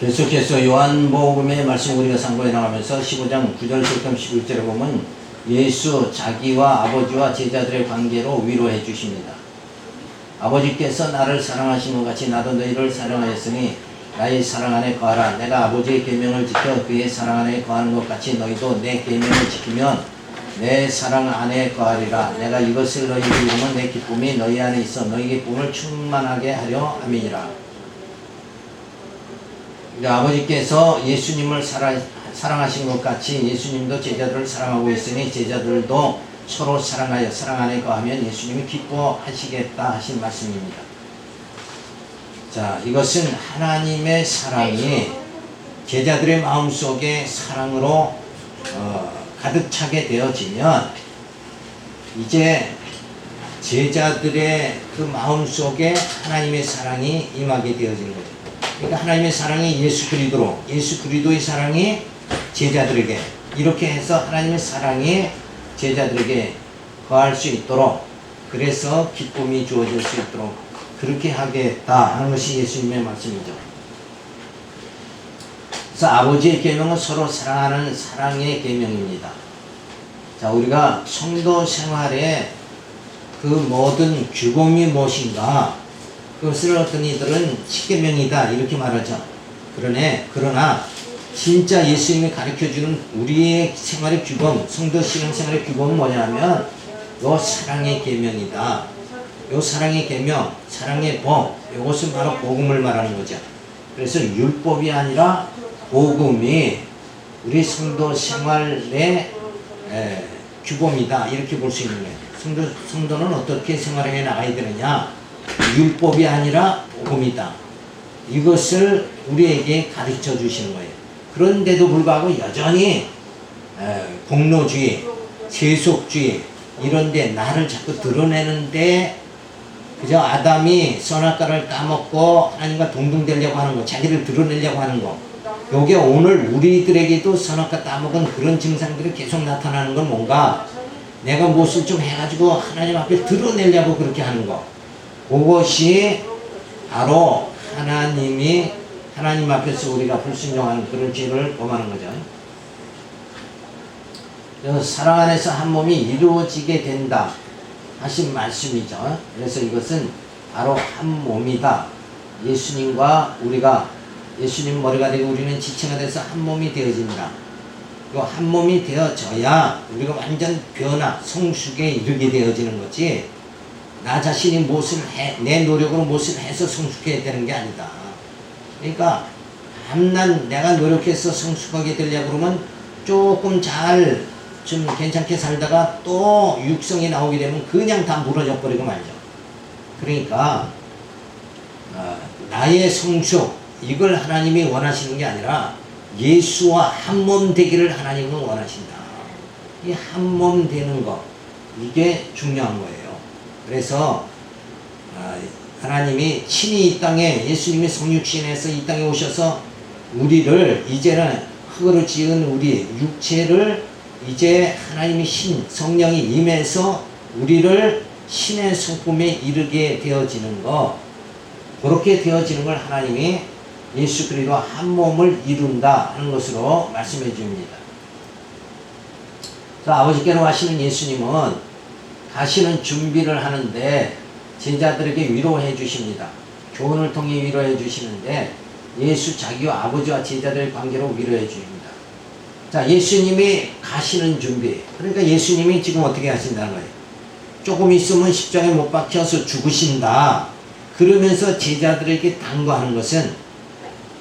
계속해서 요한복음의 말씀 우리가 상고해 나가면서 15장 9절 10절 11절에 보면 예수 자기와 아버지와 제자들의 관계로 위로해 주십니다. 아버지께서 나를 사랑하신 것 같이 나도 너희를 사랑하였으니 나의 사랑 안에 거하라. 내가 아버지의 계명을 지켜 그의 사랑 안에 거하는 것 같이 너희도 내 계명을 지키면 내 사랑 안에 거하리라. 내가 이것을 너희에게 이루면 내 기쁨이 너희 안에 있어 너희 기쁨을 충만하게 하려 함이니라. 그러니까 아버지께서 예수님을 사랑하신 것 같이 예수님도 제자들을 사랑하고 있으니 제자들도 서로 사랑하여 사랑 안에 거하면 예수님이 기뻐하시겠다 하신 말씀입니다. 자, 이것은 하나님의 사랑이 제자들의 마음속에 사랑으로 가득 차게 되어지면 이제 제자들의 그 마음속에 하나님의 사랑이 임하게 되어지는 거죠. 그러니까 하나님의 사랑이 예수 그리스도로, 예수 그리스도의 사랑이 제자들에게, 이렇게 해서 하나님의 사랑이 제자들에게 거할 수 있도록, 그래서 기쁨이 주어질 수 있도록 그렇게 하겠다 하는 것이 예수님의 말씀이죠. 그래서 아버지의 계명은 서로 사랑하는 사랑의 계명입니다. 자, 우리가 성도 생활에 그 모든 규범이 무엇인가, 그것을 어떤 이들은 십계명이다 이렇게 말하죠. 그러나 진짜 예수님이 가르쳐주는 우리의 생활의 규범, 성도 신앙생활의 규범은 뭐냐면 요 사랑의 계명이다. 요 사랑의 계명, 사랑의 법, 이것은 바로 복음을 말하는 거죠. 그래서 율법이 아니라 복음이 우리 성도 생활의 규범이다 이렇게 볼 수 있는 거예요. 성도는 어떻게 생활해 나가야 되느냐, 율법이 아니라 복음이다. 이것을 우리에게 가르쳐 주시는 거예요. 그런데도 불구하고 여전히 공로주의, 세속주의 이런데 나를 자꾸 드러내는데 그저 아담이 선악과를 따먹고 하나님과 동등되려고 하는 거, 자기를 드러내려고 하는 거, 요게 오늘 우리들에게도 선악과 따먹은 그런 증상들이 계속 나타나는 건 뭔가 내가 무엇을 좀 해가지고 하나님 앞에 드러내려고 그렇게 하는 거, 그것이 바로 하나님 앞에서 우리가 불순종하는 그런 죄를 범하는 거죠. 그래서 사랑 안에서 한 몸이 이루어지게 된다 하신 말씀이죠. 그래서 이것은 바로 한 몸이다. 예수님과 우리가, 예수님 머리가 되고 우리는 지체가 돼서 한 몸이 되어진다. 그 한 몸이 되어져야 우리가 완전 변화, 성숙에 이르게 되어지는 거지, 나 자신이 무엇을 내 노력으로 무엇을 해서 성숙해야 되는 게 아니다. 그러니까 밤낮 내가 노력해서 성숙하게 되려고 그러면 조금 좀 괜찮게 살다가 또 육성이 나오게 되면 그냥 다 무너져 버리고 말죠. 그러니까 나의 성숙, 이걸 하나님이 원하시는 게 아니라 예수와 한 몸 되기를 하나님은 원하신다. 이 한 몸 되는 거, 이게 중요한 거예요. 그래서 하나님이 친히 이 땅에, 예수님이 성육신에서 이 땅에 오셔서 우리를, 이제는 흙으로 지은 우리 육체를 이제 하나님이 성령이 임해서 우리를 신의 성품에 이르게 되어지는 거, 그렇게 되어지는 걸 하나님이 예수 그리스도와 한 몸을 이룬다 하는 것으로 말씀해 줍니다. 아버지께로 가시는 예수님은 가시는 준비를 하는데 제자들에게 위로해 주십니다. 교훈을 통해 위로해 주시는데 예수 자기와 아버지와 제자들의 관계로 위로해 주십니다. 자, 예수님이 가시는 준비, 그러니까 예수님이 지금 어떻게 하신다는 거예요. 조금 있으면 십자가에 못 박혀서 죽으신다. 그러면서 제자들에게 당부하는 것은,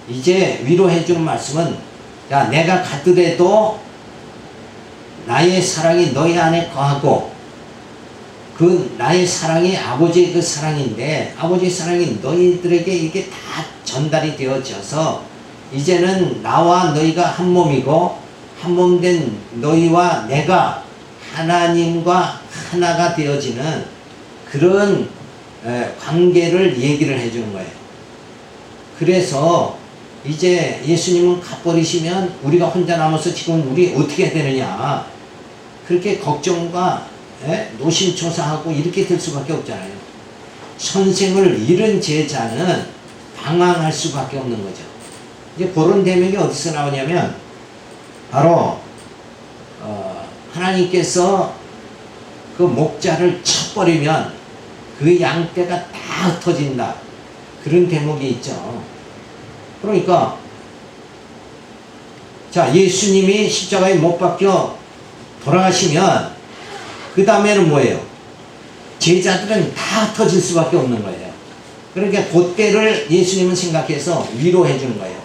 이제 위로해 주는 말씀은, 야, 내가 가더라도 나의 사랑이 너희 안에 거하고, 그 나의 사랑이 아버지의 그 사랑인데, 아버지의 사랑이 너희들에게 이게 다 전달이 되어져서 이제는 나와 너희가 한 몸이고, 한 몸 된 너희와 내가 하나님과 하나가 되어지는 그런 관계를 얘기를 해주는 거예요. 그래서 이제 예수님은 가버리시면 우리가 혼자 남아서 지금 우리 어떻게 해야 되느냐, 그렇게 걱정과 노심초사하고 이렇게 될 수밖에 없잖아요. 선생을 잃은 제자는 방황할 수밖에 없는 거죠. 이제 그런 대목이 어디서 나오냐면 바로 하나님께서 그 목자를 쳐버리면 그 양떼가 다 흩어진다. 그런 대목이 있죠. 그러니까 자, 예수님이 십자가에 못 박혀 돌아가시면 그 다음에는 뭐예요? 제자들은 다 흩어질 수밖에 없는 거예요. 그러니까 그때를 예수님은 생각해서 위로해 주는 거예요.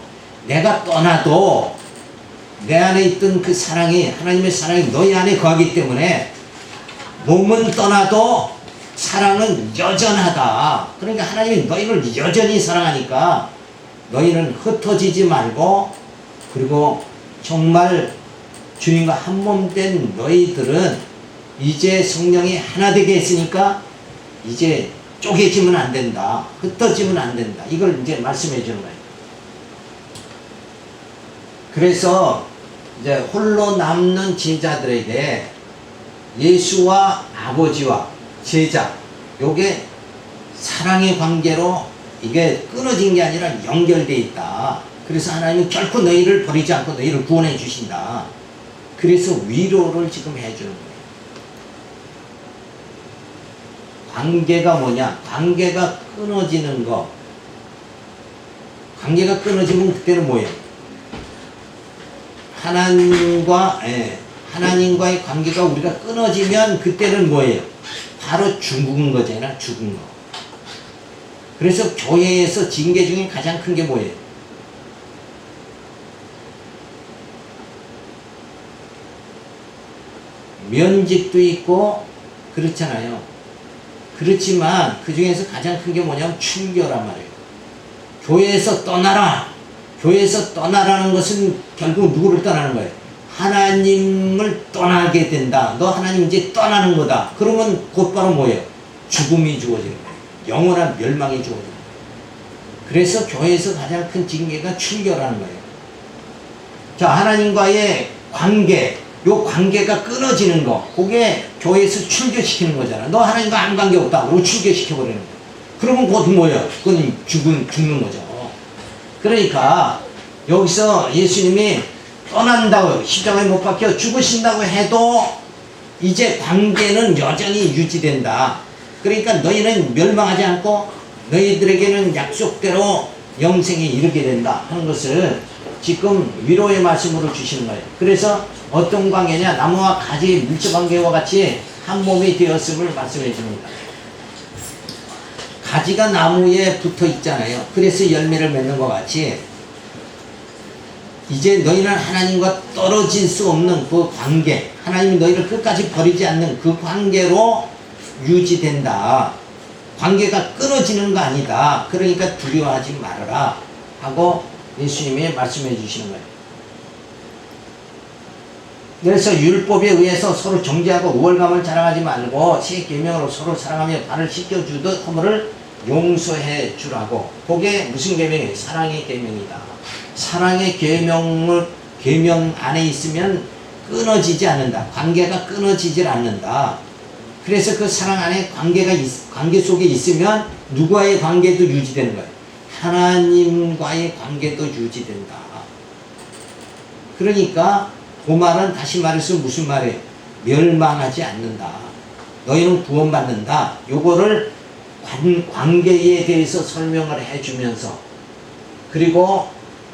내가 떠나도 내 안에 있던 그 사랑이, 하나님의 사랑이 너희 안에 거하기 때문에 몸은 떠나도 사랑은 여전하다. 그러니까 하나님이 너희를 여전히 사랑하니까 너희는 흩어지지 말고, 그리고 정말 주님과 한 몸 된 너희들은 이제 성령이 하나 되게 했으니까 이제 쪼개지면 안 된다. 흩어지면 안 된다. 이걸 이제 말씀해 주는 거예요. 그래서 이제 홀로 남는 제자들에게 예수와 아버지와 제자, 요게 사랑의 관계로 이게 끊어진 게 아니라 연결되어 있다. 그래서 하나님은 결코 너희를 버리지 않고 너희를 구원해 주신다. 그래서 위로를 지금 해주는 거예요. 관계가 뭐냐? 관계가 끊어지는 거. 관계가 끊어지면 그때는 뭐예요? 하나님과의 관계가 우리가 끊어지면 그때는 뭐예요? 바로 죽은 거잖아. 죽은 거. 그래서 교회에서 징계 중에 가장 큰 게 뭐예요? 면직도 있고 그렇잖아요. 그렇지만 그 중에서 가장 큰 게 뭐냐면 출교란 말이에요. 교회에서 떠나라. 교회에서 떠나라는 것은 결국 누구를 떠나는 거예요? 하나님을 떠나게 된다. 너 하나님 이제 떠나는 거다. 그러면 곧바로 뭐예요? 죽음이 주어지는 거예요. 영원한 멸망이 주어지는 거예요. 그래서 교회에서 가장 큰 징계가 출교라는 거예요. 자, 하나님과의 관계, 요 관계가 끊어지는 거, 그게 교회에서 출교시키는 거잖아. 너 하나님과 아무 관계 없다. 그리고 출교시켜버리는 거야. 그러면 그것도 뭐예요? 그건 죽는 거죠. 그러니까 여기서 예수님이 떠난다고, 십자가에 못 박혀 죽으신다고 해도 이제 관계는 여전히 유지된다. 그러니까 너희는 멸망하지 않고 너희들에게는 약속대로 영생에 이르게 된다 하는 것을 지금 위로의 말씀으로 주시는 거예요. 그래서 어떤 관계냐? 나무와 가지의 밀접관계와 같이 한 몸이 되었음을 말씀해 줍니다. 가지가 나무에 붙어 있잖아요. 그래서 열매를 맺는 것 같이 이제 너희는 하나님과 떨어질 수 없는 그 관계, 하나님이 너희를 끝까지 버리지 않는 그 관계로 유지된다. 관계가 끊어지는 거 아니다. 그러니까 두려워하지 말아라 하고 예수님이 말씀해 주시는 거예요. 그래서 율법에 의해서 서로 정죄하고 우월감을 자랑하지 말고 새 계명으로 서로 사랑하며 발을 씻겨주듯 허물을 용서해 주라고. 그게 무슨 계명이에요? 사랑의 계명이다. 사랑의 계명 안에 있으면 끊어지지 않는다. 관계가 끊어지질 않는다. 그래서 그 사랑 안에 관계 속에 있으면 누구와의 관계도 유지되는 거예요. 하나님과의 관계도 유지된다. 그러니까 그 말은 다시 말해서 무슨 말이에요? 멸망하지 않는다. 너희는 구원받는다. 요거를 관계에 대해서 설명을 해주면서, 그리고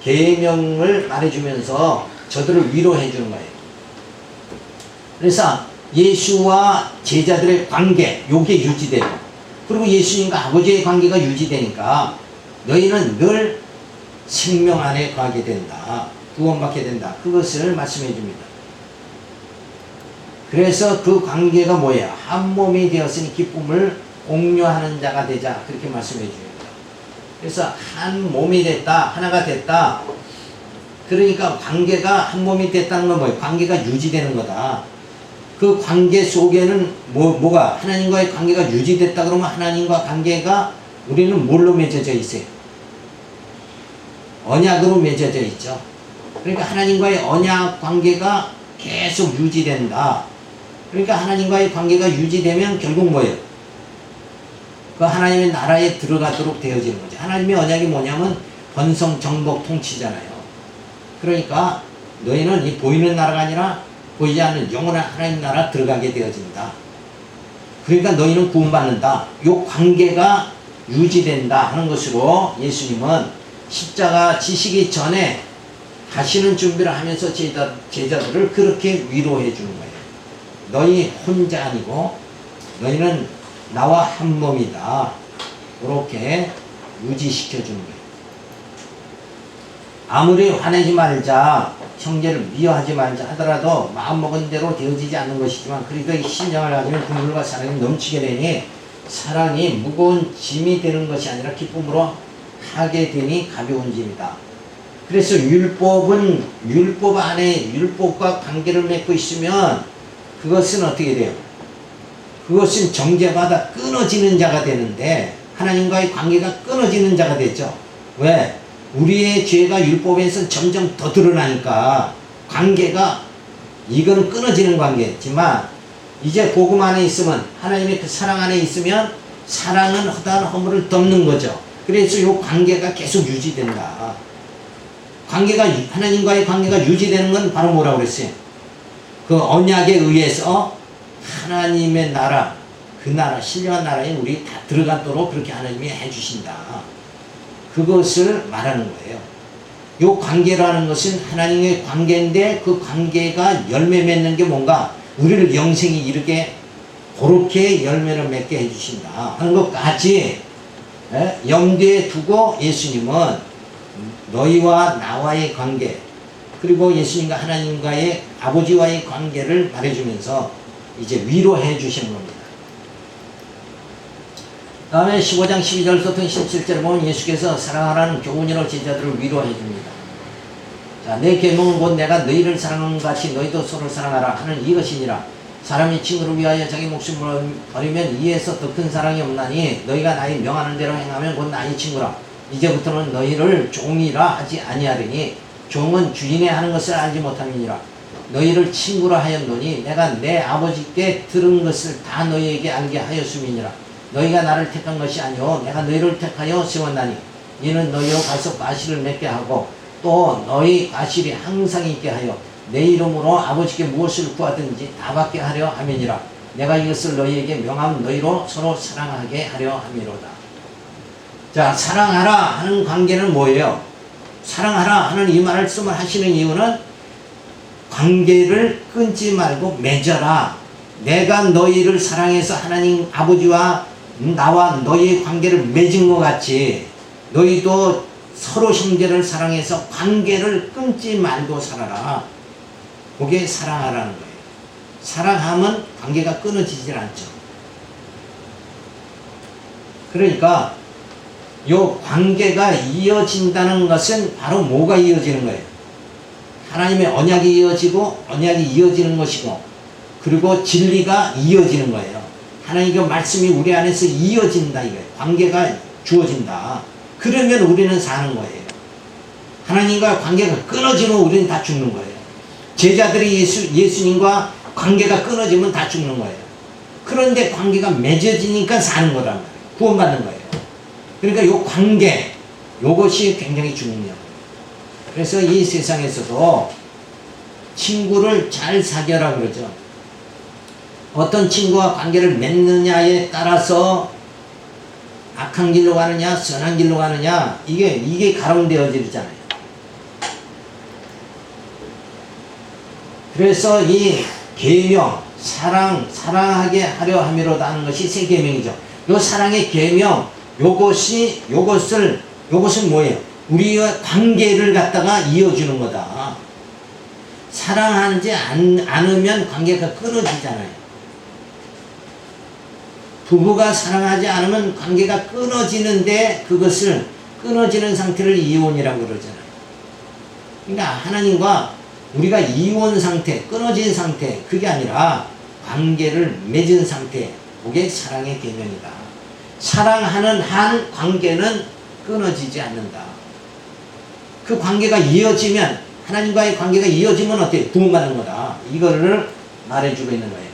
계명을 말해주면서 저들을 위로해 주는 거예요. 그래서 예수와 제자들의 관계, 요게 유지되고, 그리고 예수님과 아버지의 관계가 유지되니까 너희는 늘 생명 안에 거하게 된다. 구원받게 된다. 그것을 말씀해 줍니다. 그래서 그 관계가 뭐예요? 한 몸이 되었으니 기쁨을 공유하는 자가 되자. 그렇게 말씀해 줍니다. 그래서 한 몸이 됐다. 하나가 됐다. 그러니까 관계가 한 몸이 됐다는 건 뭐예요? 관계가 유지되는 거다. 그 관계 속에는 뭐가? 하나님과의 관계가 유지됐다 그러면 하나님과 관계가 우리는 뭘로 맺어져 있어요? 언약으로 맺어져 있죠. 그러니까 하나님과의 언약 관계가 계속 유지된다. 그러니까 하나님과의 관계가 유지되면 결국 뭐예요? 그 하나님의 나라에 들어가도록 되어지는 거죠. 하나님의 언약이 뭐냐면 번성 정복 통치잖아요. 그러니까 너희는 이 보이는 나라가 아니라 보이지 않는 영원한 하나님 나라 들어가게 되어진다. 그러니까 너희는 구원받는다. 이 관계가 유지된다 하는 것으로 예수님은 십자가 지시기 전에 가시는 준비를 하면서 제자들을 그렇게 위로해 주는 거예요. 너희 혼자 아니고 너희는 나와 한 몸이다. 그렇게 유지시켜 주는 거예요. 아무리 화내지 말자, 형제를 미워하지 말자 하더라도 마음먹은 대로 되어지지 않는 것이지만 그래도 이 신령을 가지면 국물과 사랑이 넘치게 되니 사랑이 무거운 짐이 되는 것이 아니라 기쁨으로 하게 되니 가벼운 짐이다. 그래서 율법은 율법 안에 율법과 관계를 맺고 있으면 그것은 어떻게 돼요? 그것은 정죄받아 끊어지는 자가 되는데 하나님과의 관계가 끊어지는 자가 되죠. 왜? 우리의 죄가 율법에서 점점 더 드러나니까 관계가 이거는 끊어지는 관계지만 이제 복음 안에 있으면 하나님의 그 사랑 안에 있으면 사랑은 허다한 허물을 덮는 거죠. 그래서 이 관계가 계속 유지된다. 관계가 하나님과의 관계가 유지되는 건 바로 뭐라고 그랬어요? 그 언약에 의해서 하나님의 나라, 그 나라, 신령한 나라에 우리 다 들어가도록 그렇게 하나님이 해주신다. 그것을 말하는 거예요. 이 관계라는 것은 하나님의 관계인데 그 관계가 열매 맺는 게 뭔가 우리를 영생에 이르게 그렇게 열매를 맺게 해주신다 하는 것까지 염두에 두고 예수님은 너희와 나와의 관계 그리고 예수님과 하나님과의 아버지와의 관계를 말해주면서 이제 위로해 주시는 겁니다. 다음에 15장 12절부터 17절 보면 예수께서 사랑하라는 교훈으로 제자들을 위로해 줍니다. 자, 내 계명은 곧 내가 너희를 사랑하는 것 같이 너희도 서로 사랑하라 하는 이것이니라. 사람이 친구를 위하여 자기 목숨을 버리면 이에서 더 큰 사랑이 없나니 너희가 나의 명하는 대로 행하면 곧 나의 친구라. 이제부터는 너희를 종이라 하지 아니하리니 종은 주인의 하는 것을 알지 못함이니라. 너희를 친구라 하였노니 내가 내 아버지께 들은 것을 다 너희에게 알게 하였음이니라. 너희가 나를 택한 것이 아니오 내가 너희를 택하여 세웠나니 이는 너희로 가서 과실을 맺게 하고 또 너희 과실이 항상 있게 하여 내 이름으로 아버지께 무엇을 구하든지 다 받게 하려 함이니라. 내가 이것을 너희에게 명함 너희로 서로 사랑하게 하려 함이로다. 자, 사랑하라 하는 관계는 뭐예요? 사랑하라 하는 이 말씀을 하시는 이유는 관계를 끊지 말고 맺어라. 내가 너희를 사랑해서 하나님 아버지와 나와 너희의 관계를 맺은 것 같이 너희도 서로 형제를 사랑해서 관계를 끊지 말고 살아라. 그게 사랑하라는 거예요. 사랑하면 관계가 끊어지질 않죠. 그러니까 이 관계가 이어진다는 것은 바로 뭐가 이어지는 거예요? 하나님의 언약이 이어지고 언약이 이어지는 것이고 그리고 진리가 이어지는 거예요. 하나님의 말씀이 우리 안에서 이어진다 이거예요. 관계가 주어진다. 그러면 우리는 사는 거예요. 하나님과 관계가 끊어지면 우리는 다 죽는 거예요. 제자들이 예수님과 관계가 끊어지면 다 죽는 거예요. 그런데 관계가 맺어지니까 사는 거란 말이에요. 구원받는 거예요. 그러니까 이 관계, 이것이 굉장히 중요해요. 그래서 이 세상에서도 친구를 잘 사귀어라 그러죠. 어떤 친구와 관계를 맺느냐에 따라서 악한 길로 가느냐, 선한 길로 가느냐, 이게 가름되어지잖아요. 그래서 이 계명, 사랑하게 하려 함이로다 하는 것이 세 계명이죠. 요 사랑의 계명, 요것은 뭐예요? 우리와 관계를 갖다가 이어주는 거다. 사랑하지 않으면 관계가 끊어지잖아요. 부부가 사랑하지 않으면 관계가 끊어지는데 그것을 끊어지는 상태를 이혼이라고 그러잖아요. 그러니까 하나님과 우리가 이혼 상태, 끊어진 상태, 그게 아니라 관계를 맺은 상태, 그게 사랑의 계명이다. 사랑하는 한 관계는 끊어지지 않는다. 그 관계가 이어지면, 하나님과의 관계가 이어지면 어때요? 구원받는 거다. 이거를 말해주고 있는 거예요.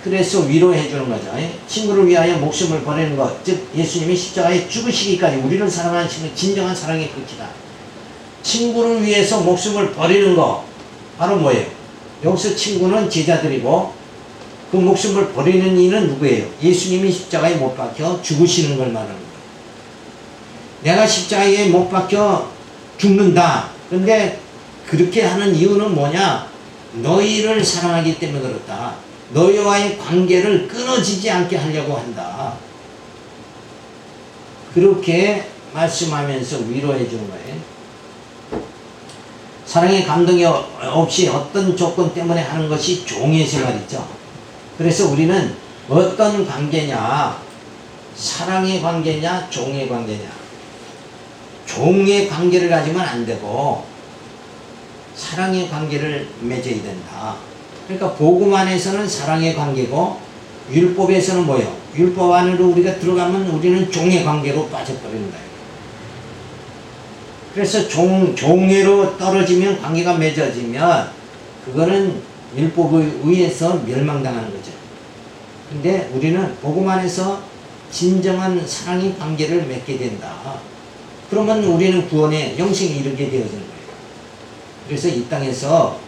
그래서 위로해 주는 거죠. 친구를 위하여 목숨을 버리는 것, 즉 예수님이 십자가에 죽으시기까지 우리를 사랑하시는 진정한 사랑의 끝이다. 친구를 위해서 목숨을 버리는 것 바로 뭐예요? 여기서 친구는 제자들이고 그 목숨을 버리는 이는 누구예요? 예수님이 십자가에 못 박혀 죽으시는 걸 말하는 거예요. 내가 십자가에 못 박혀 죽는다. 그런데 그렇게 하는 이유는 뭐냐? 너희를 사랑하기 때문에 그렇다. 너희와의 관계를 끊어지지 않게 하려고 한다. 그렇게 말씀하면서 위로해 주는 거예요. 사랑의 감동이 없이 어떤 조건 때문에 하는 것이 종의 생활이죠. 그래서 우리는 어떤 관계냐? 사랑의 관계냐? 종의 관계냐? 종의 관계를 가지면 안 되고 사랑의 관계를 맺어야 된다. 그러니까 복음 안에서는 사랑의 관계고 율법에서는 뭐예요? 율법 안으로 우리가 들어가면 우리는 종의 관계로 빠져버리는 거예요. 그래서 종애로 떨어지면 관계가 맺어지면 그거는 율법에 의해서 멸망당하는 거죠. 근데 우리는 복음 안에서 진정한 사랑의 관계를 맺게 된다. 그러면 우리는 구원의 영생에 이르게 되어지는 거예요. 그래서 이 땅에서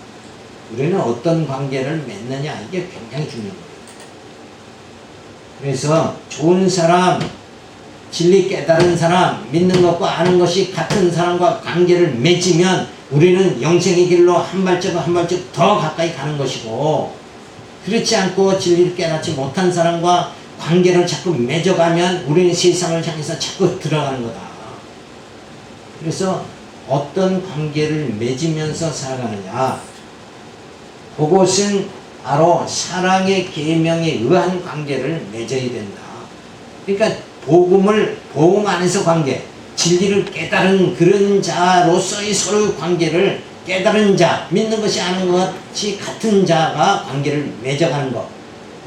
우리는 어떤 관계를 맺느냐 이게 굉장히 중요한 거예요. 그래서 좋은 사람, 진리 깨달은 사람, 믿는 것과 아는 것이 같은 사람과 관계를 맺으면 우리는 영생의 길로 한 발짝 한 발짝 더 가까이 가는 것이고, 그렇지 않고 진리를 깨닫지 못한 사람과 관계를 자꾸 맺어가면 우리는 세상을 향해서 자꾸 들어가는 거다. 그래서 어떤 관계를 맺으면서 살아가느냐, 그것은 바로 사랑의 계명에 의한 관계를 맺어야 된다. 그러니까 복음 안에서 관계, 진리를 깨달은 그런 자로서의 서로의 관계를 깨달은 자, 믿는 것이 아는 것이 같은 자가 관계를 맺어가는 것,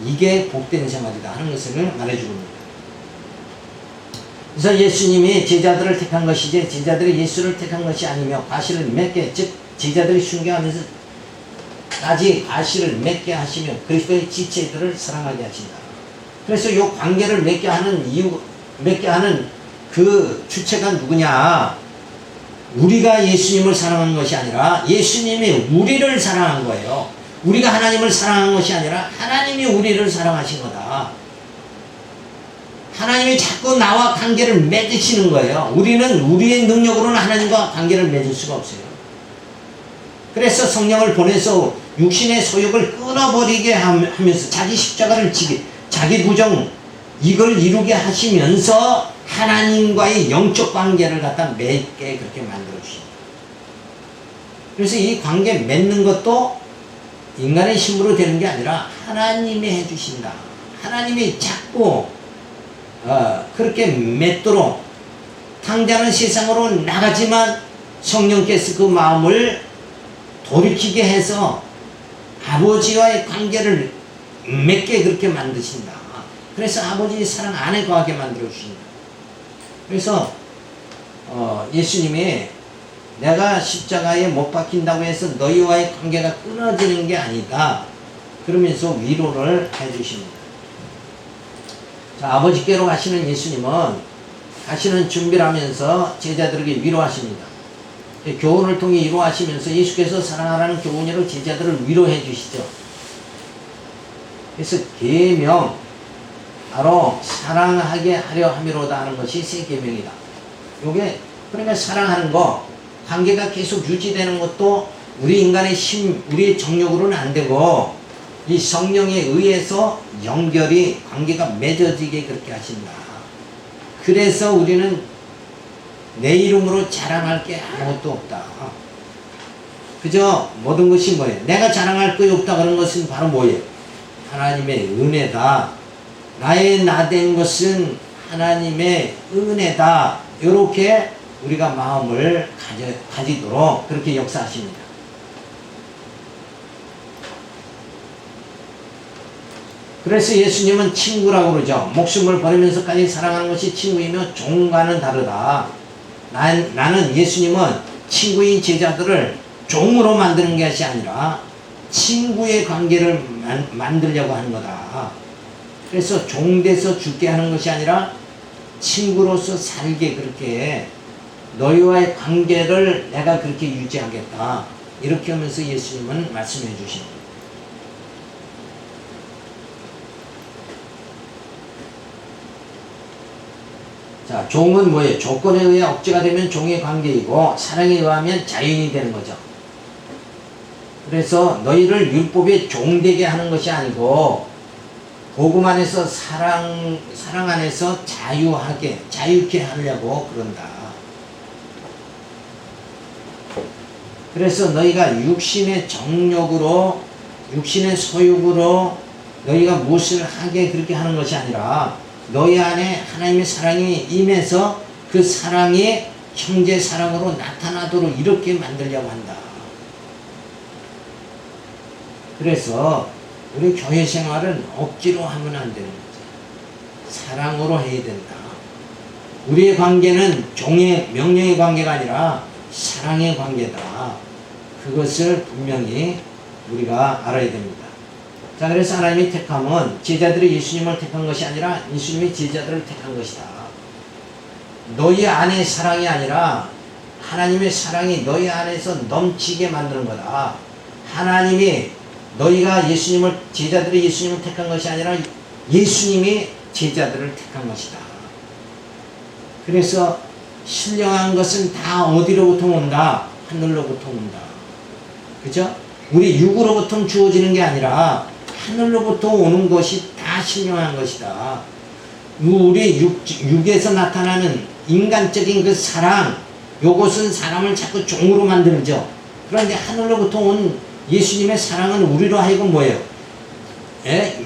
이게 복된 생활이다 하는 것을 말해주고 있습니다. 그래서 예수님이 제자들을 택한 것이지 제자들이 예수를 택한 것이 아니며 과실을 맺게, 즉 제자들이 순교하면서 까지 과실을 맺게 하시며 그리스도의 지체들을 사랑하게 하신다. 그래서 이 관계를 맺게 하는 이유, 맺게 하는 그 주체가 누구냐? 우리가 예수님을 사랑한 것이 아니라 예수님이 우리를 사랑한 거예요. 우리가 하나님을 사랑한 것이 아니라 하나님이 우리를 사랑하신 거다. 하나님이 자꾸 나와 관계를 맺으시는 거예요. 우리는 우리의 능력으로는 하나님과 관계를 맺을 수가 없어요. 그래서 성령을 보내서 육신의 소욕을 끊어버리게 하면서 자기 십자가를 지게, 자기 부정 이걸 이루게 하시면서 하나님과의 영적 관계를 갖다 맺게 그렇게 만들어 주십니다. 그래서 이 관계 맺는 것도 인간의 힘으로 되는 게 아니라 하나님이 해주신다. 하나님이 자꾸 그렇게 맺도록, 당자는 세상으로 나가지만 성령께서 그 마음을 돌이키게 해서 아버지와의 관계를 맺게 그렇게 만드신다. 그래서 아버지의 사랑 안에 거하게 만들어 주신다. 그래서 예수님이 내가 십자가에 못 박힌다고 해서 너희와의 관계가 끊어지는 게 아니다. 그러면서 위로를 해주십니다. 자, 아버지께로 가시는 예수님은 가시는 준비를 하면서 제자들에게 위로하십니다. 교훈을 통해 위로하시면서 예수께서 사랑하라는 교훈으로 제자들을 위로해 주시죠. 그래서 계명, 바로 사랑하게 하려 함이로다 하는 것이 세 계명이다. 요게 그러니까 사랑하는 거, 관계가 계속 유지되는 것도 우리 인간의 힘, 우리의 정력으로는 안 되고 이 성령에 의해서 연결이, 관계가 맺어지게 그렇게 하신다. 그래서 우리는 내 이름으로 자랑할 게 아무것도 없다. 그저 모든 것이 뭐예요? 내가 자랑할 거 없다 그런 것은 바로 뭐예요? 하나님의 은혜다. 나의 나된 것은 하나님의 은혜다. 이렇게 우리가 마음을 가지도록 그렇게 역사하십니다. 그래서 예수님은 친구라고 그러죠. 목숨을 버리면서까지 사랑하는 것이 친구이며 종과는 다르다. 나는 예수님은 친구인 제자들을 종으로 만드는 것이 아니라 친구의 관계를 만들려고 하는 거다. 그래서 종돼서 죽게 하는 것이 아니라 친구로서 살게 그렇게 너희와의 관계를 내가 그렇게 유지하겠다. 이렇게 하면서 예수님은 말씀해 주십니다. 자, 종은 뭐예요? 조건에 의해 억제가 되면 종의 관계이고 사랑에 의하면 자유인이 되는 거죠. 그래서 너희를 율법에 종되게 하는 것이 아니고 복음 안에서 사랑 안에서 자유케 하려고 그런다. 그래서 너희가 육신의 정욕으로 육신의 소욕으로 너희가 무엇을 하게 그렇게 하는 것이 아니라 너희 안에 하나님의 사랑이 임해서 그 사랑이 형제 사랑으로 나타나도록 이렇게 만들려고 한다. 그래서 우리 교회 생활은 억지로 하면 안 되는 거죠. 사랑으로 해야 된다. 우리의 관계는 종의 명령의 관계가 아니라 사랑의 관계다. 그것을 분명히 우리가 알아야 됩니다. 자, 그래서 하나님의 택함은 제자들이 예수님을 택한 것이 아니라 예수님이 제자들을 택한 것이다. 너희 안의 사랑이 아니라 하나님의 사랑이 너희 안에서 넘치게 만드는 거다. 하나님이 너희가 제자들이 예수님을 택한 것이 아니라 예수님이 제자들을 택한 것이다. 그래서 신령한 것은 다 어디로부터 온다? 하늘로부터 온다. 그죠? 우리 육으로부터 주어지는 게 아니라 하늘로부터 오는 것이 다 신령한 것이다. 우리 육에서 나타나는 인간적인 그 사랑, 요것은 사람을 자꾸 종으로 만들죠. 그런데 하늘로부터 온 예수님의 사랑은 우리로 하여금 뭐예요?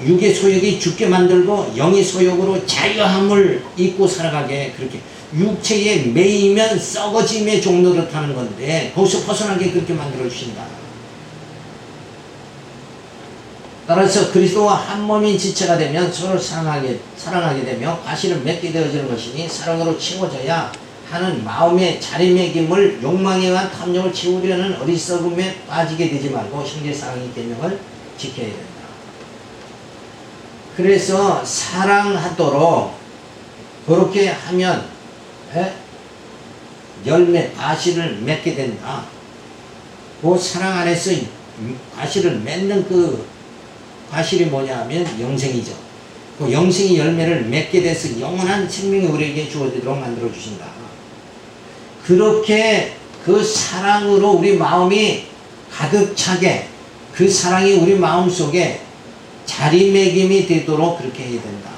육의 소욕이 죽게 만들고 영의 소욕으로 자유함을 잊고 살아가게 그렇게 육체에 매이면 썩어짐의 종로를 타는 건데 거기서 벗어나게 그렇게 만들어 주신다. 따라서 그리스도와 한 몸인 지체가 되면 서로 사랑하게 되며 과실을 맺게 되어지는 것이니 사랑으로 채워져야 하는 마음의 자리매김을 욕망에 의한 탐욕을 채우려는 어리석음에 빠지게 되지 말고 형제 사랑의 계명을 지켜야 된다. 그래서 사랑하도록 그렇게 하면 열매 과실을 맺게 된다. 그 사랑 안에서 과실을 맺는 그 과실이 뭐냐 하면 영생이죠. 그 영생의 열매를 맺게 돼서 영원한 생명이 우리에게 주어지도록 만들어 주신다. 그렇게 그 사랑으로 우리 마음이 가득 차게 그 사랑이 우리 마음 속에 자리매김이 되도록 그렇게 해야 된다.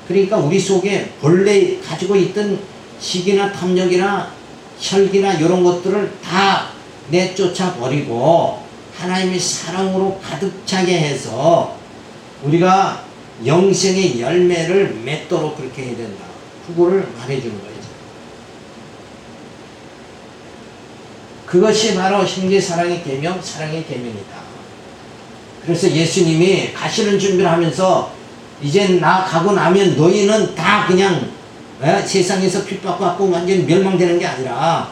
그러니까 우리 속에 본래 가지고 있던 시기나 탐욕이나 혈기나 이런 것들을 다 내쫓아 버리고 하나님의 사랑으로 가득 차게 해서 우리가 영생의 열매를 맺도록 그렇게 해야 된다. 그거를 말해주는 거예요. 그것이 바로 형제 사랑의 계명, 사랑의 계명이다. 그래서 예수님이 가시는 준비를 하면서 이제 나 가고 나면 너희는 다 그냥 세상에서 핍박받고 완전히 멸망되는 게 아니라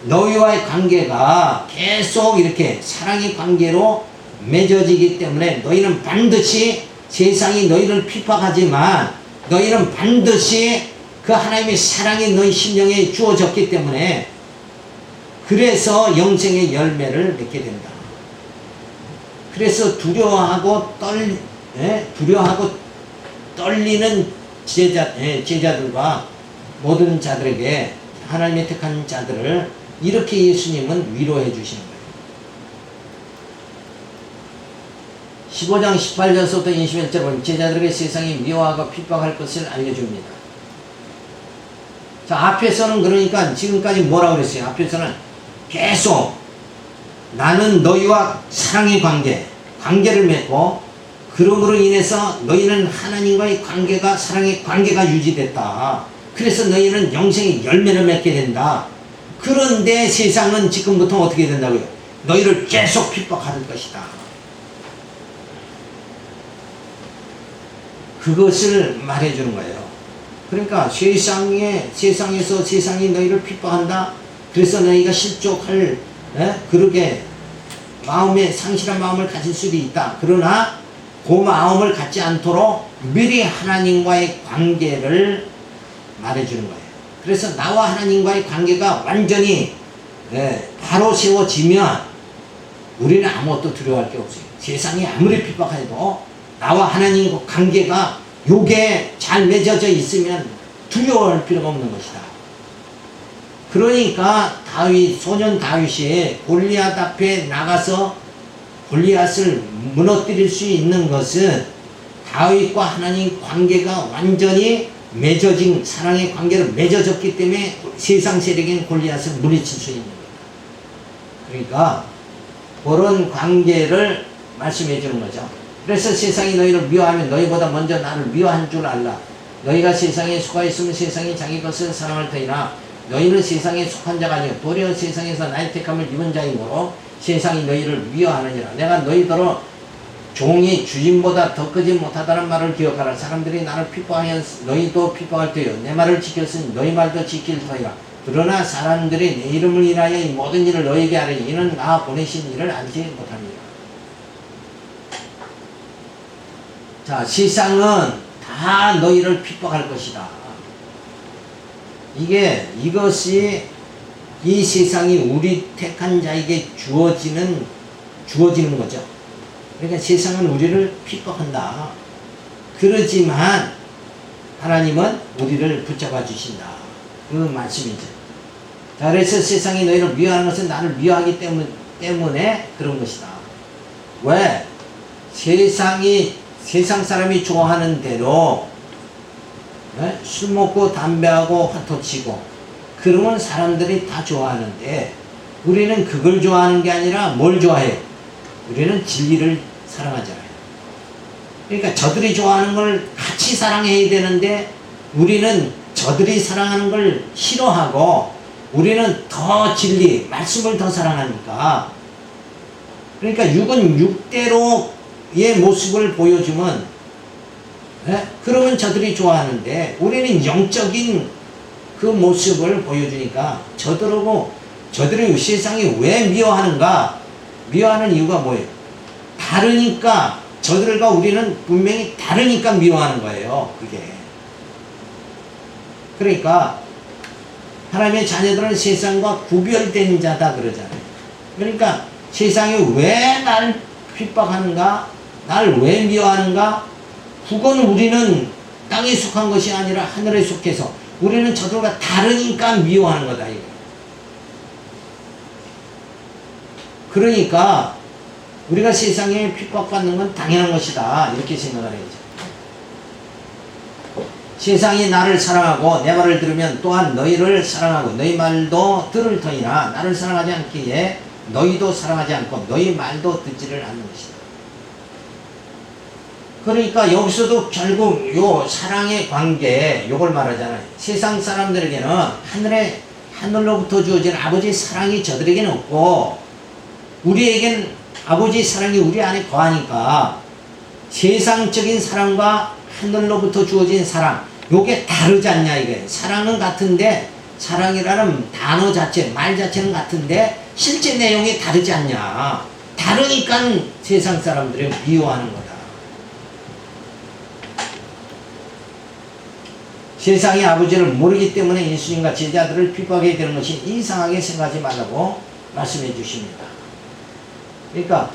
너희와의 관계가 계속 이렇게 사랑의 관계로 맺어지기 때문에 너희는 반드시 세상이 너희를 핍박하지만 너희는 반드시 그 하나님의 사랑이 너희 심령에 주어졌기 때문에 그래서 영생의 열매를 맺게 된다. 그래서 두려워하고 떨리는 제자들과 모든 자들에게 하나님의 택한 자들을 이렇게 예수님은 위로해 주시는 거예요. 15장 18절부터 21절은 제자들에게 세상이 미워하고 핍박할 것을 알려줍니다. 자, 앞에서는 그러니까 지금까지 뭐라고 그랬어요? 앞에서는 계속 나는 너희와 사랑의 관계를 맺고 그러므로 인해서 너희는 하나님과의 사랑의 관계가 유지됐다. 그래서 너희는 영생의 열매를 맺게 된다. 그런데 세상은 지금부터 어떻게 된다고요? 너희를 계속 핍박할 것이다. 그것을 말해주는 거예요. 그러니까 세상에서 세상이 너희를 핍박한다. 그래서 너희가 실족할 그렇게 마음에 상실한 마음을 가질 수도 있다. 그러나 그 마음을 갖지 않도록 미리 하나님과의 관계를 말해주는 거예요. 그래서 나와 하나님과의 관계가 완전히 바로 세워지면 우리는 아무것도 두려워할 게 없어요. 세상이 아무리 핍박해도 나와 하나님과 관계가 요게 잘 맺어져 있으면 두려워할 필요가 없는 것이다. 그러니까 소년 다윗이 골리앗 앞에 나가서 골리앗을 무너뜨릴 수 있는 것은 다윗과 하나님 관계가 완전히 맺어진 사랑의 관계로 맺어졌기 때문에 세상 세력인 골리앗을 물리칠 수 있는 거다. 그러니까 그런 관계를 말씀해 주는 거죠. 그래서 세상이 너희를 미워하면 너희보다 먼저 나를 미워한 줄 알라. 너희가 세상에 속하 있으면 세상이 자기 것을 사랑할 터이나 너희는 세상에 속한 자가 아니요 도리어 세상에서 나의 택함을 입은 자이므로 세상이 너희를 미워하느니라. 내가 너희더러 종이 주인보다 더 크지 못하다는 말을 기억하라. 사람들이 나를 핍박하여 너희도 핍박할 터이요 내 말을 지켰으니 너희 말도 지킬 터이라. 그러나 사람들이 내 이름을 인하여 이 모든 일을 너희에게 하리니 이는 나 보내신 일을 알지 못합니다. 자, 세상은 다 너희를 핍박할 것이다. 이것이 이 세상이 우리 택한 자에게 주어지는 거죠. 그러니까 세상은 우리를 핍박한다. 그러지만 하나님은 우리를 붙잡아 주신다. 그 말씀이죠. 자, 그래서 세상이 너희를 미워하는 것은 나를 미워하기 때문에 그런 것이다. 왜? 세상 사람이 좋아하는 대로 술 먹고 담배하고 화토 치고 그러면 사람들이 다 좋아하는데 우리는 그걸 좋아하는 게 아니라 뭘 좋아해요? 우리는 진리를 사랑하잖아요. 그러니까 저들이 좋아하는 걸 같이 사랑해야 되는데 우리는 저들이 사랑하는 걸 싫어하고 우리는 더 진리, 말씀을 더 사랑하니까 그러니까 육은 육대로의 모습을 보여주면 그러면 저들이 좋아하는데 우리는 영적인 그 모습을 보여주니까 저들이 세상이 왜 미워하는가? 미워하는 이유가 뭐예요? 다르니까 저들과 우리는 분명히 다르니까 미워하는 거예요. 그게. 그러니까 하나님의 자녀들은 세상과 구별된 자다 그러잖아요. 그러니까 세상이 왜 날 핍박하는가? 날 왜 미워하는가? 그건 우리는 땅에 속한 것이 아니라 하늘에 속해서 우리는 저들과 다르니까 미워하는 거다. 이거. 그러니까 우리가 세상에 핍박받는 건 당연한 것이다. 이렇게 생각을 해야죠. 세상이 나를 사랑하고 내 말을 들으면 또한 너희를 사랑하고 너희 말도 들을 터이나 나를 사랑하지 않기에 너희도 사랑하지 않고 너희 말도 듣지를 않는 것이다. 그러니까 여기서도 결국 요 사랑의 관계 요걸 말하잖아요. 세상 사람들에게는 하늘로부터 주어진 아버지의 사랑이 저들에게는 없고 우리에겐 아버지의 사랑이 우리 안에 거하니까 세상적인 사랑과 하늘로부터 주어진 사랑 요게 다르지 않냐 이거예요. 사랑은 같은데 사랑이라는 단어 자체 말 자체는 같은데 실제 내용이 다르지 않냐. 다르니까 세상 사람들이 미워하는 거다. 세상이 아버지를 모르기 때문에 예수님과 제자들을 핍박해야 되는 것이 이상하게 생각하지 말라고 말씀해 주십니다. 그러니까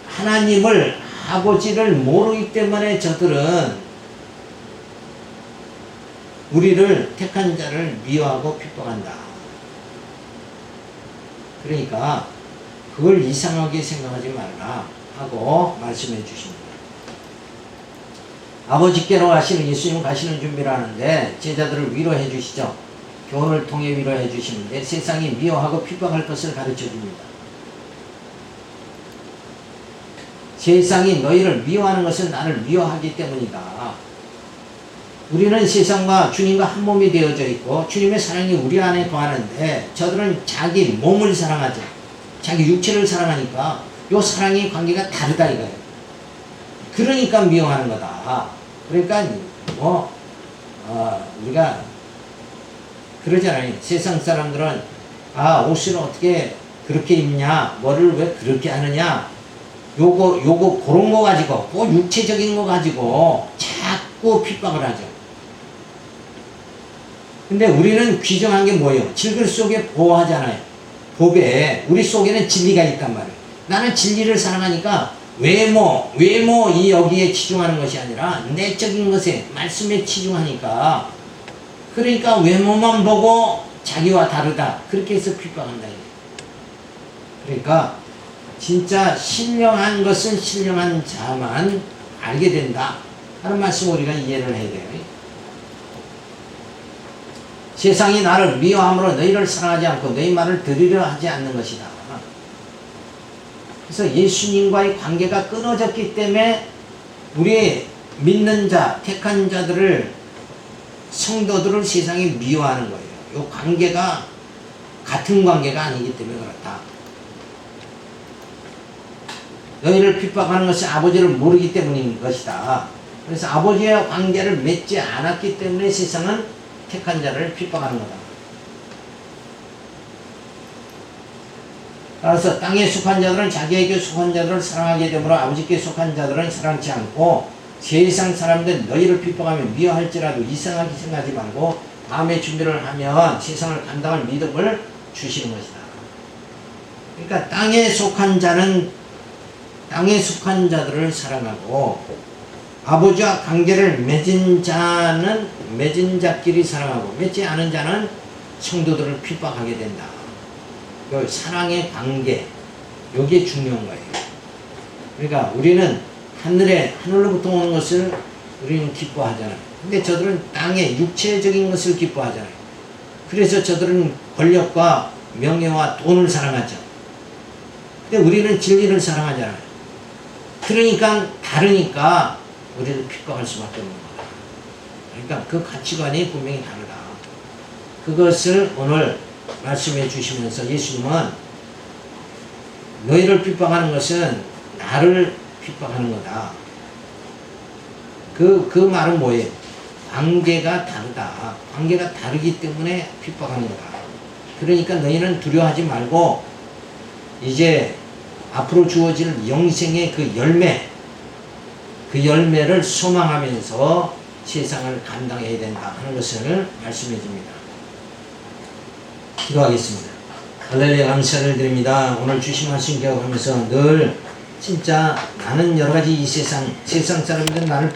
하나님을 아버지를 모르기 때문에 저들은 우리를 택한 자를 미워하고 핍박한다. 그러니까 그걸 이상하게 생각하지 말라 하고 말씀해 주십니다. 아버지께로 가시는 예수님 가시는 준비를 하는데 제자들을 위로해 주시죠. 교훈을 통해 위로해 주시는데 세상이 미워하고 핍박할 것을 가르쳐 줍니다. 세상이 너희를 미워하는 것은 나를 미워하기 때문이다. 우리는 세상과 주님과 한 몸이 되어져 있고 주님의 사랑이 우리 안에 거하는데 저들은 자기 몸을 사랑하죠. 자기 육체를 사랑하니까 요 사랑의 관계가 다르다 이거예요. 그러니까 미워하는 거다. 그러니까 우리가 그러잖아요. 세상 사람들은 옷을 어떻게 그렇게 입냐? 머리를 왜 그렇게 하느냐? 요거 그런 거 가지고, 뭐 육체적인 거 가지고 자꾸 핍박을 하죠. 근데 우리는 귀정한 게 뭐예요? 질글 속에 보호하잖아요. 법에 우리 속에는 진리가 있단 말이에요. 나는 진리를 사랑하니까 외모 이 여기에 치중하는 것이 아니라 내적인 것에 말씀에 치중하니까, 그러니까 외모만 보고 자기와 다르다 그렇게 해서 핍박한다. 그러니까 진짜 신령한 것은 신령한 자만 알게 된다 하는 말씀 우리가 이해를 해야 돼요. 세상이 나를 미워함으로 너희를 사랑하지 않고 너희 말을 들으려 하지 않는 것이다. 그래서 예수님과의 관계가 끊어졌기 때문에 우리 믿는 자, 택한 자들을, 성도들을 세상이 미워하는 거예요. 이 관계가 같은 관계가 아니기 때문에 그렇다. 너희를 핍박하는 것이 아버지를 모르기 때문인 것이다. 그래서 아버지와 관계를 맺지 않았기 때문에 세상은 택한 자를 핍박하는 거다. 따라서 땅에 속한 자들은 자기에게 속한 자들을 사랑하게 되므로 아버지께 속한 자들은 사랑치 않고, 세상 사람들 너희를 핍박하며 미워할지라도 이상하게 생각하지 말고 다음에 준비를 하면 세상을 감당할 믿음을 주시는 것이다. 그러니까 땅에 속한 자는 땅에 속한 자들을 사랑하고, 아버지와 관계를 맺은 자는 맺은 자끼리 사랑하고, 맺지 않은 자는 성도들을 핍박하게 된다. 그 사랑의 관계, 이게 중요한 거예요. 그러니까 우리는 하늘로부터 오는 것을 우리는 기뻐하잖아요. 근데 저들은 땅의 육체적인 것을 기뻐하잖아요. 그래서 저들은 권력과 명예와 돈을 사랑하죠. 근데 우리는 진리를 사랑하잖아요. 그러니까 다르니까 우리를 핍박할 수밖에 없는 거다. 그러니까 그 가치관이 분명히 다르다. 그것을 오늘 말씀해 주시면서 예수님은 너희를 핍박하는 것은 나를 핍박하는 거다. 그 말은 뭐예요? 관계가 다르다. 관계가 다르기 때문에 핍박하는 거다. 그러니까 너희는 두려워하지 말고 이제 앞으로 주어질 영생의 그 열매를 소망하면서 세상을 감당해야 된다 하는 것을 말씀해 줍니다. 기도하겠습니다. 할렐루야, 감사를 드립니다. 오늘 주신 말씀 기억하면서 늘 진짜 나는 여러 가지 이 세상 사람들은 나를